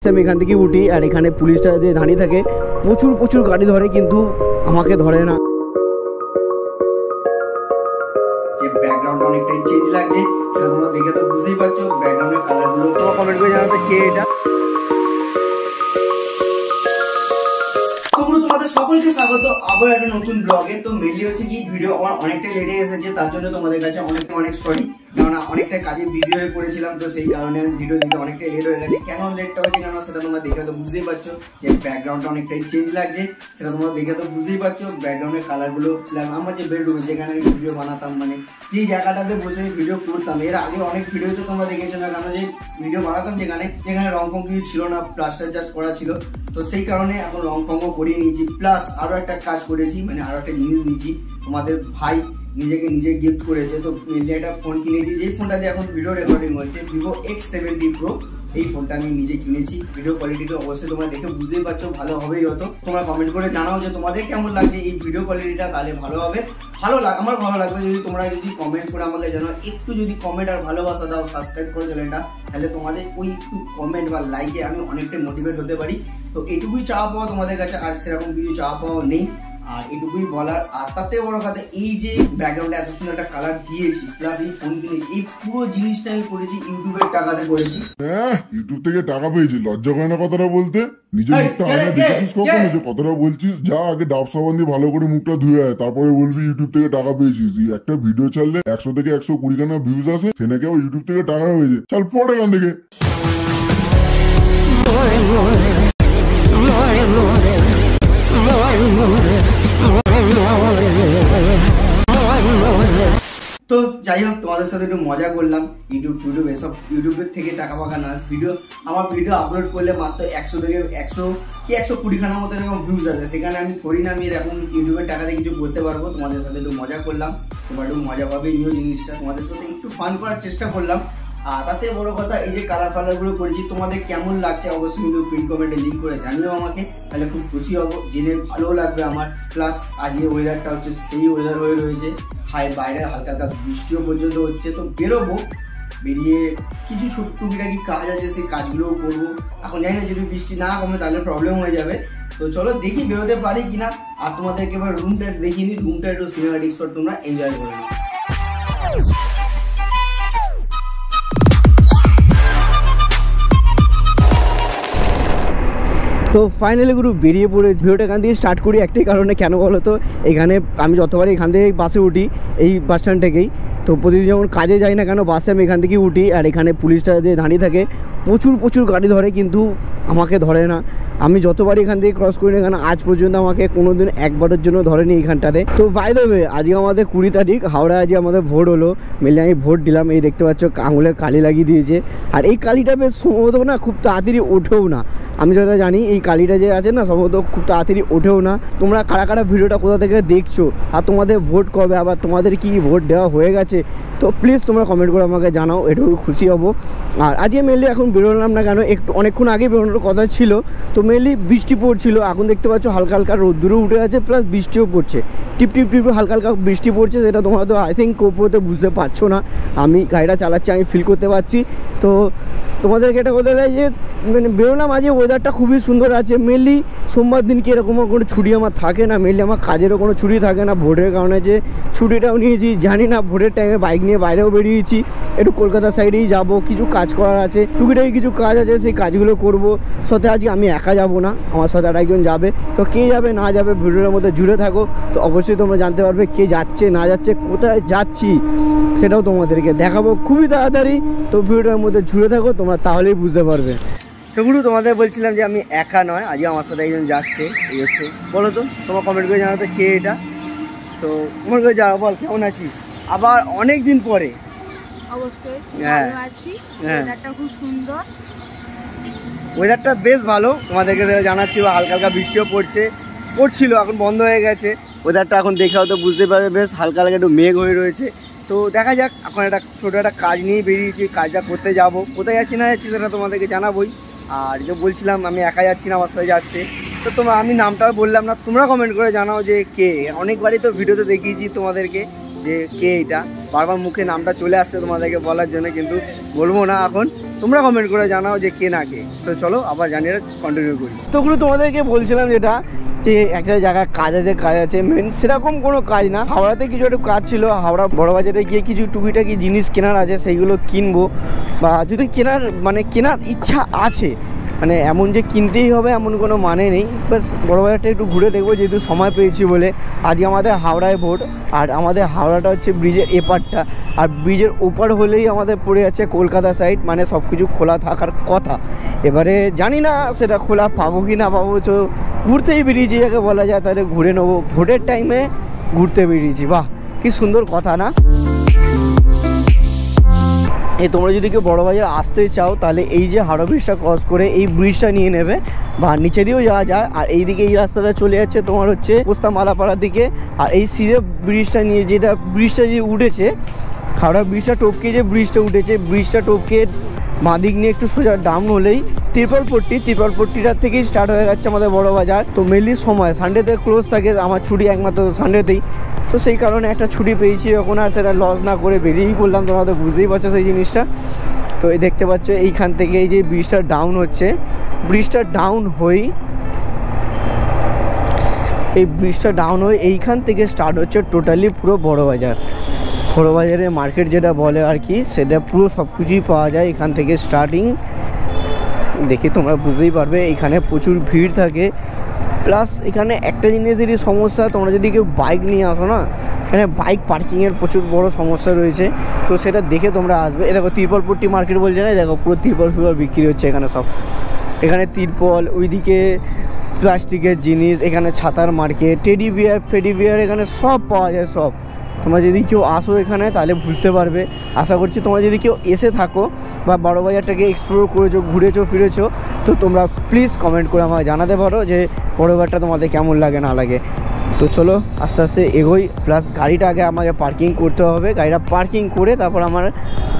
আমি এখান থেকে উঠি আর এখানে পুলিশটা যে দাঁড়িয়ে থাকে প্রচুর প্রচুর গাড়ি ধরে কিন্তু আমাকে ধরে না। যে ব্যাকগ্রাউন্ডটা অনেকটাই চেঞ্জ লাগছে সেটা তোমরা দেখে তো বুঝতেই পারছো। ব্যাকগ্রাউন্ডের কালারগুলো তোমরা কমেন্ট করে জানাতে কে এটা। তোমাদের সকলকে স্বাগত আবার একটা নতুন ব্লগে। তো মেনলি হচ্ছে কি ভিডিও আমার অনেকটাই লেটে এসেছে, তার জন্য তোমাদের কাছে অনেক সরি, কেননা অনেকটা কাজে বিজি হয়ে পড়েছিলাম। তো সেই কারণে আমি ভিডিও দিতে অনেকটাই লেট হয়ে গেছে। কেন লেটটা হয়েছে কেন সেটা তোমরা দেখে তো বুঝতেই পারছো। যে ব্যাকগ্রাউন্ডটা অনেকটাই চেঞ্জ লাগছে সেটা তোমরা দেখে তো বুঝতেই পারছো। ব্যাকগ্রাউন্ডের কালারগুলো প্লাস আমার যে বেডরুমে যেখানে আমি ভিডিও বানাতাম, মানে যে জায়গাটাতে বসে ভিডিও করতাম, এর আগে অনেক ভিডিওতে তোমরা দেখেছো না কেন যে ভিডিও বানাতাম যেখানে রং ফং কিছু ছিল না, প্লাস্টার জাস্ট করা ছিল। তো সেই কারণে এখন রং ফঙ্গ করিয়ে নিয়েছি, প্লাস আরো একটা কাজ করেছি, মানে আরো একটা জিনিস নিয়েছি। তোমাদের ভাই নিজে গিফট করেছে, তো মেনলি একটা ফোন কিনেছি। যে ফোনটা দিয়ে এখন ভিডিও রেকর্ডিং হচ্ছে, ভিভো X70 Pro। এই ফোনটা আমি নিজে কিনেছি। ভিডিও কোয়ালিটিটা অবশ্যই তোমরা দেখে বুঝতেই পারছো ভালো হবেই হতো। তোমরা কমেন্ট করে জানাও যে তোমাদের কেমন লাগছে এই ভিডিও কোয়ালিটিটা, তাহলে ভালো হবে। আমার ভালো লাগবে যদি তোমরা কমেন্ট করে আমাকে জানাও। একটু যদি কমেন্ট আর ভালোবাসা দাও, সাবস্ক্রাইব করে চ্যানেলটা, তাহলে তোমাদের ওই একটু কমেন্ট বা লাইকে আমি অনেকটা মোটিভেট হতে পারি। তো এটুকুই চাওয়া পাওয়া তোমাদের কাছে, আর সেরকম কিছু চাওয়া পাওয়া নেই। আর এটুকুই বলার। আর তাতে বড় কথা, এই যে ব্যাকগ্রাউন্ডে এত সুন্দর একটা কালার দিয়েছি, প্লাস এই ফোন কিনে এই পুরো জিনিসটা আমি করেছি ইউটিউবের টাকাতে করেছি। ইউটিউব থেকে টাকা পেয়েছি, লজ্জা করে না কথাটা বলতে? নিজের মুখটা আয়না দেখেছিস কখনো যে কথাটা বলছিস? যা আগে ডাব সাবান দিয়ে ভালো করে মুখটা ধুয়ে আয়, তারপরে বলবি ইউটিউব থেকে টাকা পেয়েছিস। একটা ভিডিও ছাড়লে 100 থেকে 120 খানা ভিউজ আসে, সে নাকি আবার ইউটিউব থেকে টাকা পেয়েছে। চল পড়ে এখান থেকে। তো যাই হোক, তোমাদের সাথে একটু মজা করলাম। ইউটিউব এসব ইউটিউবের থেকে টাকা পাকা না। আমার ভিডিও আপলোড করলে মাত্র 100 থেকে 120 খানার মতো এরকম ভিউজ আছে। সেখানে আমি থরি না আমি এরকম ইউটিউবের টাকাতে কিছু করতে পারবো। তোমাদের সাথে একটু মজা করলাম, তোমরা একটু মজা পাবে এই জিনিসটা। তোমাদের সাথে একটু ফান করার চেষ্টা করলাম। আর তাতে বড় কথা, এই যে কালার গুলো করেছি তোমাদের কেমন লাগছে অবশ্যই কিন্তু পিন কমেন্টে লিঙ্ক করে জানিও আমাকে, তাহলে খুব খুশি হবো, জেনে ভালো লাগবে আমার। প্লাস আজকে ওয়েদারটা হচ্ছে সেই ওয়েদার হয়ে রয়েছে, বাইরে হালকা হালকা বৃষ্টিও পর্যন্ত হচ্ছে। তো বেরোবো, বেরিয়ে কিছু টুকিটাকি কাজ আছে, সেই কাজগুলোও করবো। এখন জানি না যদি বৃষ্টি না কমে তাহলে প্রবলেম হয়ে যাবে। তো চলো দেখি বেরোতে পারি কিনা। আর তোমাদেরকে এবার রুমটা দেখিনি, রুমটা একটু সিনেমাটিক শট তোমরা এনজয় করে নাও। তো ফাইনালি গুরু বেরিয়ে পড়ে ভিডিওটা এখান থেকে স্টার্ট করি একটাই কারণে। কেন বলো তো, এখানে আমি যতবার এখান থেকে বাসে উঠি, এই বাস স্ট্যান্ড থেকেই, তো প্রতিদিন যখন কাজে যাই না কেন বাসে আমি এখান থেকেই উঠি। আর এখানে পুলিশটা যে দাঁড়িয়ে থাকে প্রচুর গাড়ি ধরে কিন্তু আমাকে ধরে না। আমি যতবারই এখান থেকে ক্রস করি না কেন আজ পর্যন্ত আমাকে কোনোদিন একবারের জন্য ধরেনি এইখানটাতে। তো বাই দ্য ওয়ে, আজকে আমাদের 20 তারিখ, হাওড়ায় আজকে আমাদের ভোট হলো। মেনলি আমি ভোট দিলাম। এই দেখতে পাচ্ছ আঙুলে কালি লাগিয়ে দিয়েছে। আর এই কালিটা বেশ সম্ভবত না খুব তাড়াতাড়ি ওঠেও না। আমি যেটা জানি এই কালিটা যে আছে না সম্ভবত খুব তাড়াতাড়ি ওঠেও না। তোমরা কারা ভিডিওটা কোথা থেকে দেখছো আর তোমাদের ভোট কবে, আবার তোমাদের কি ভোট দেওয়া হয়ে গেছে, তো প্লিজ তোমরা কমেন্ট করে আমাকে জানাও, এটুকু খুশি হব। আর আজকে মেনলি এখন বেরোলাম না কেন, অনেকক্ষণ আগে বেরোনোর কথা ছিল। তো মেনলি বৃষ্টি পড়ছিল, এখন দেখতে পাচ্ছ হালকা হালকা রোদ্দুরও উঠে আছে, প্লাস বৃষ্টিও পড়ছে, টিপ হালকা হালকা বৃষ্টি পড়ছে। সেটা তোমরা তো আই থিঙ্ক কোপোতে বুঝতে পারছো না, আমি গাড়িটা চালাচ্ছি আমি ফিল করতে পারছি। তো তোমাদেরকে এটা বলতে চাই যে মানে বেরোলাম, আজকে ওয়েদারটা খুবই সুন্দর আছে। মেনলি সোমবার দিনকে এরকম কোনো ছুটি আমার থাকে না, মেনলি আমার কাজেরও কোনো ছুটি থাকে না। ভোটের কারণে যে ছুটিটাও নিয়েছি জানি না, ভোটের টাইমে বাইক নিয়ে বাইরেও বেরিয়েছি, একটু কলকাতা সাইডেই যাব, কিছু কাজ করার আছে, টুকিটাকি কিছু কাজ আছে, সেই কাজগুলো করব। সাথে আজকে আমি একা যাব না, আমার সাথে আরেকজন যাবে। তো কে যাবে না যাবে ভিডিওর মধ্যে জুড়ে থাকো, তো অবশ্যই তোমরা জানতে পারবে কে যাচ্ছে না যাচ্ছে, কোথায় যাচ্ছি সেটাও তোমাদেরকে দেখাবো খুবই তাড়াতাড়ি। তো ভিডিওটার মধ্যে জুড়ে থাকো তোমরা, তাহলেই বুঝতে পারবে। তো গুরু তোমাদের বলছিলাম যে আমি একা নয়, আজকে আমার সাথে একজন যাচ্ছে। এই হচ্ছে, বলো তো তোমার কমেন্ট করে জানাতে কে এটা। তো কমেন্ট করে যাও, বল কেমন আছিস আবার অনেক দিন পরে। অবশ্যই ভালো আছি, ওয়েদারটা খুব সুন্দর, ওয়েদারটা বেশ ভালো। তোমাদেরকে জানাচ্ছি হালকা হালকা বৃষ্টিও পড়ছিল, এখন বন্ধ হয়ে গেছে। ওয়েদারটা এখন দেখেও তো বুঝতে পারবে বেশ হালকা হালকা একটু মেঘ হয়ে রয়েছে। তো দেখা যাক, এখন একটা ছোটো একটা কাজ নিয়ে বেরিয়েছি, কাজটা করতে যাব। কোথায় যাচ্ছি না যাচ্ছি সেটা তোমাদেরকে জানাবোই। আর যে বলছিলাম আমি একা যাচ্ছি না, আমার সাথে যাচ্ছে। তো আমি নামটাও বললাম না, তোমরা কমেন্ট করে জানাও যে কে। অনেকবারই তো ভিডিওতে দেখিয়েছি তোমাদেরকে যে কে এটা, বারবার মুখে নামটা চলে আসছে তোমাদেরকে বলার জন্য, কিন্তু বলবো না এখন। তোমরা কমেন্ট করে জানাও যে কে না কে। তো চলো আবার জানিয়ে কন্টিনিউ করি। তোগুলো তোমাদেরকে বলছিলাম যেটা যে একটা জায়গায় কাজ আছে মেন সেরকম কোনো কাজ না, হাওড়াতে কিছু একটা কাজ ছিল, হাওড়া বড় বাজারে গিয়ে কিছু টুকিটাকি জিনিস কেনার আছে, সেইগুলো কিনবো। বা যদি কেনার ইচ্ছা আছে, মানে এমন যে কিনতেই হবে এমন কোনো মানে নেই, বাস বড় বাজারটা একটু ঘুরে দেখবো যেহেতু সময় পেয়েছি বলে। আজকে আমাদের হাওড়ায় ভোট, আর আমাদের হাওড়াটা হচ্ছে ব্রিজের এপারটা, আর ব্রিজের ওপার হলেই আমাদের পড়ে যাচ্ছে কলকাতা সাইড, মানে সব কিছু খোলা থাকার কথা। এবারে জানি না সেটা খোলা পাবো কি না পাবো, তো ঘুরতেই বেরিয়েছি যাকে বলা যায়, তাহলে ঘুরে নেবো। ভোটের টাইমে ঘুরতে বেরিয়েছি, বাহ কি সুন্দর কথা না। এই তোমরা যদি কেউ বড়বাজার আসতে চাও তাহলে এই যে হাওড়া ব্রিজটা ক্রস করে এই ব্রিজটা নিয়ে নেবে, বা নিচে দিয়েও যাওয়া যায়। আর এইদিকে এই রাস্তাটা চলে যাচ্ছে তোমার হচ্ছে পোস্তা মালাপাড়ার দিকে, আর এই সিধে ব্রিজটা নিয়ে যেটা ব্রিজটা যে উঠেছে হাওড়া ব্রিজটা টপকে, যে ব্রিজটা উঠেছে ব্রিজটা টপকে বাঁদিক নিয়ে একটু সোজা ডাউন হলেই ত্রিপলপট্টিটার থেকেই স্টার্ট হয়ে যাচ্ছে আমাদের বড় বাজার। তো মেনলি সময় সানডেতে ক্লোজ থাকে, আমার ছুটি একমাত্র সানডেতেই, তো সেই কারণে একটা ছুটি পেয়েছি এখন, আর সেটা লস না করে বেরিয়েই পড়লাম। তোমরা তো বুঝতেই পারছো সেই জিনিসটা। তো এই দেখতে পাচ্ছ এইখান থেকে এই যে ব্রিজটা ডাউন হচ্ছে, ব্রিজটা ডাউন হয়ে এইখান থেকে স্টার্ট হচ্ছে টোটালি পুরো বড় বাজার। বড় বাজারে মার্কেট যেটা বলে আর কি, সেটা পুরো সব কিছুই পাওয়া যায় এখান থেকে স্টার্টিং। দেখে তোমরা বুঝতেই পারবে এখানে প্রচুর ভিড় থাকে। প্লাস এখানে একটা জিনিসেরই সমস্যা, তোমরা যদি কেউ বাইক নিয়ে আসো না, এখানে বাইক পার্কিংয়ের প্রচুর বড় সমস্যা রয়েছে, তো সেটা দেখে তোমরা আসবে। এ দেখো তিরপলপট্টি মার্কেট বলছে না, দেখো পুরো তিরপল বিক্রি হচ্ছে এখানে সব। এখানে তিরপল, ওইদিকে প্লাস্টিকের জিনিস, এখানে ছাতার মার্কেট, টেডি বিয়ার এখানে সব পাওয়া যায় সব। তোমরা যদি কেউ আসো এখানে তাহলে বুঝতে পারবে। আশা করছি তোমরা যদি কেউ এসে থাকো বা বড় বাজারটাকে এক্সপ্লোর করেছো, ঘুরেছো ফিরেছো, তো তোমরা প্লিজ কমেন্ট করে আমাকে জানাতে পারো যে বড় বাজারটা তোমাদের কেমন লাগে না লাগে। তো চলো আস্তে আস্তে এগোই। প্লাস গাড়িটা আগে আমাকে পার্কিং করতে হবে, গাড়িটা পার্কিং করে তারপর আমার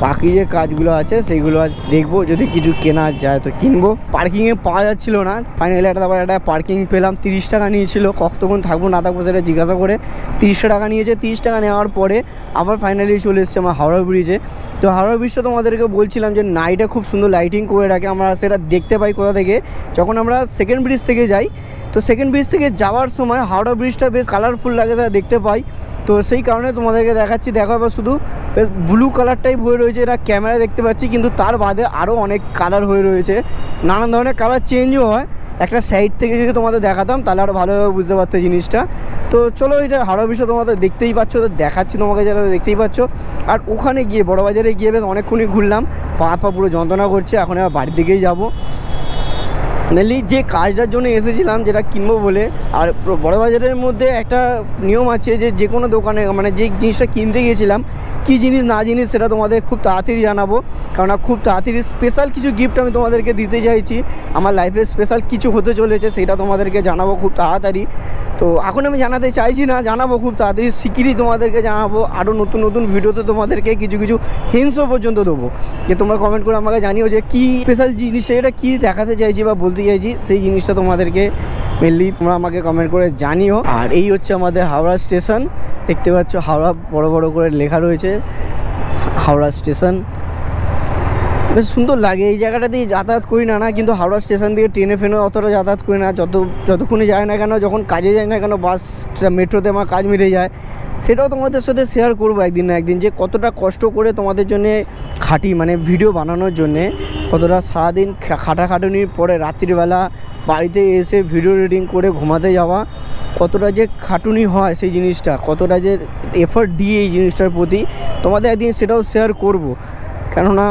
বাকি যে কাজগুলো আছে সেইগুলো আজ দেখবো, যদি কিছু কেনা যায় তো কিনবো। পার্কিংয়ে পাওয়া যাচ্ছিল না, ফাইনালি তারপর একটা পার্কিং পেলাম। 30 টাকা নিয়েছিল, কতক্ষণ থাকবো না থাকবো সেটা জিজ্ঞাসা করে 30 টাকা নিয়েছে। 30 টাকা নেওয়ার পরে আবার ফাইনালি চলে এসেছে আমার হাওড়া ব্রিজে। তো হাওড়া ব্রিজটা তোমাদেরকে বলছিলাম যে নাইটে খুব সুন্দর লাইটিং করে রাখে, আমরা সেটা দেখতে পাই কোথা থেকে, যখন আমরা সেকেন্ড ব্রিজ থেকে যাই। তো সেকেন্ড ব্রিজ থেকে যাওয়ার সময় হাওড়া ব্রিজটা বেশ কালারফুল লাগে, তারা দেখতে পাই। তো সেই কারণে তোমাদেরকে দেখাচ্ছি। দেখো এবার শুধু বেশ ব্লু কালার টাইপ হয়ে রয়েছে, এটা ক্যামেরায় দেখতে পাচ্ছি, কিন্তু তার বাদে আরও অনেক কালার হয়ে রয়েছে, নানান ধরনের কালার চেঞ্জও হয়। একটা সাইড থেকে যদি তোমাদের দেখাতাম তাহলে আরও ভালোভাবে বুঝতে পারতে জিনিসটা। তো চলো এটা হাওড়া ব্রিজটা তোমাদের দেখতেই পাচ্ছ, তো দেখাচ্ছি তোমাকে, যারা দেখতেই পাচ্ছ। আর ওখানে গিয়ে বড় বাজারে গিয়ে বেশ অনেকক্ষণই ঘুরলাম, পা পুরো যন্ত্রণা করছে, এখন এবার বাড়ির দিকেই যাবো। মেনলি যে কাজটার জন্য এসেছিলাম, যেটা কিনবো বলে। আর বড় বাজারের মধ্যে একটা নিয়ম আছে যে কোনো দোকানে, মানে যে জিনিসটা কিনতে গিয়েছিলাম, কী জিনিস না জিনিস সেটা তোমাদের খুব তাড়াতাড়ি জানাবো, কারণ খুব তাড়াতাড়ি স্পেশাল কিছু গিফট আমি তোমাদেরকে দিতে চাইছি। আমার লাইফে স্পেশাল কিছু হতে চলেছে, সেটা তোমাদেরকে জানাবো খুব তাড়াতাড়ি। তো এখন আমি জানাতে চাইছি না, জানাবো খুব তাড়াতাড়ি, শিগগিরই তোমাদেরকে জানাবো। আরও নতুন নতুন ভিডিওতে তোমাদেরকে কিছু হিন্টসও পর্যন্ত দেবো, যে তোমরা কমেন্ট করে আমাকে জানিও যে কী স্পেশাল জিনিস, এটা কী দেখাতে চাইছি বা বলতে চাইছি, সেই জিনিসটা তোমাদেরকে মেনলি তোমরা আমাকে কমেন্ট করে জানিও। আর এই হচ্ছে আমাদের হাওড়া স্টেশন, দেখতে পাচ্ছ হাওড়া বড় বড় করে লেখা রয়েছে, হাওড়া স্টেশন। বেশ সুন্দর লাগে এই জায়গাটা দিয়ে যাতায়াত করি না কিন্তু হাওড়া স্টেশন দিয়ে ট্রেনে ফেনে অতটা যাতায়াত করি না, যতক্ষণে যায় না কেন, যখন কাজে যায় না কেন, বাস মেট্রোতে আমার কাজ মিলে যায়। সেটাও তোমাদের সাথে শেয়ার করবো একদিন না একদিন, যে কতটা কষ্ট করে তোমাদের জন্যে খাটি, মানে ভিডিও বানানোর জন্যে, কতটা সারাদিন খাটাখাটুনির পরে রাত্রিবেলা বাড়িতে এসে ভিডিও এডিটিং করে ঘুমাতে যাওয়া, কতটা যে খাটুনি হয় সেই জিনিসটা, কতটা যে এফোর্ট দিয়ে এই জিনিসটার প্রতি তোমাদের একদিন সেটাও শেয়ার করব। কেননা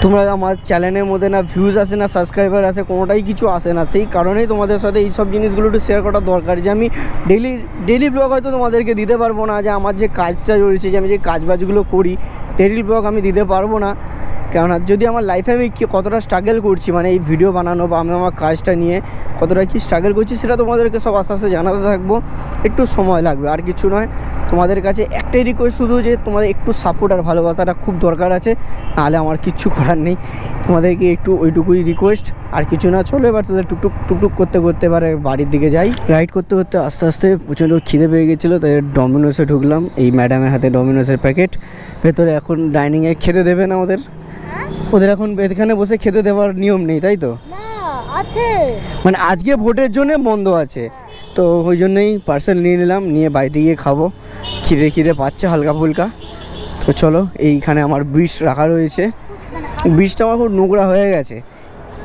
তোমরা আমার চ্যানেলের মধ্যে না ভিউজ আসে না সাবস্ক্রাইবার আসে, কোনোটাই কিছু আসে না, সেই কারণেই তোমাদের সাথে এই সব জিনিসগুলো একটু শেয়ার করা দরকার। যে আমি ডেইলি ব্লগ হয়তো তোমাদেরকে দিতে পারবো না, যে আমার যে কাজটা রয়েছে, যে আমি যে কাজবাজগুলো করি, ডেইলি ব্লগ আমি দিতে পারবো না। কেননা যদি আমার লাইফে আমি কতটা স্ট্রাগল করছি, মানে এই ভিডিও বানানো বা আমি আমার কাজটা নিয়ে কতটা কি স্ট্রাগল করছি, সেটা তোমাদেরকে সব আস্তে আস্তে জানাতে থাকবো। একটু সময় লাগবে, আর কিছু নয়। তোমাদের কাছে একটাই রিকোয়েস্ট শুধু, যে তোমাদের একটু সাপোর্ট আর ভালোবাসাটা খুব দরকার আছে, নাহলে আমার কিচ্ছু করার নেই। তোমাদেরকে একটু ওইটুকুই রিকোয়েস্ট, আর কিছু না। চলো এবার তাদের টুকটুক করতে পারে বাড়ির দিকে যাই। রাইড করতে আস্তে আস্তে প্রচণ্ড খিদে পেয়ে গেছিলো, তাই ডমিনোসে ঢুকলাম। এই ম্যাডামের হাতে ডমিনোসের প্যাকেট, ভেতরে এখন ডাইনিংয়ে খেতে দেবে না আমাদের। ওদের এখন এখানে বসে খেতে দেওয়ার নিয়ম নেই, তাই তো? না আছে, মানে আজকে ভোটের জন্য বন্ধ আছে, তো ওই জন্যই পার্সেল নিয়ে নিলাম, নিয়ে বাড়িতে গিয়ে খাবো। খিদে পাচ্ছে হালকা ফুলকা। তো চলো, এইখানে আমার বিষ রাখা রয়েছে। বিষটা আমার খুব নোংরা হয়ে গেছে,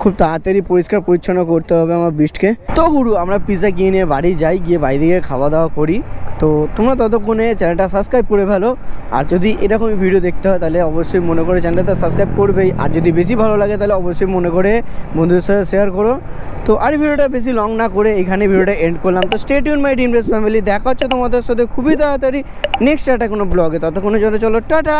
খুব তাড়াতাড়ি পরিষ্কার পরিচ্ছন্ন করতে হবে আমার বিস্টকে। তো গুরু আমরা পিৎজা কিনে নিয়ে বাড়ি যাই, গিয়ে বাড়ি থেকে খাওয়া দাওয়া করি। তো তোমরা ততক্ষণে চ্যানেলটা সাবস্ক্রাইব করে ফেলো, আর যদি এরকমই ভিডিও দেখতে হয় তাহলে অবশ্যই মনে করে চ্যানেলটা সাবস্ক্রাইব করবেই, আর যদি বেশি ভালো লাগে তাহলে অবশ্যই মনে করে বন্ধুদের সাথে শেয়ার করো। তো আর ভিডিওটা বেশি লং না করে এখানে ভিডিওটা এন্ড করলাম। তো stay tune my dream race family, দেখা হচ্ছে তোমাদের সাথে খুবই তাড়াতাড়ি নেক্সট একটা কোনো ব্লগে। ততক্ষণে চলো টাটা।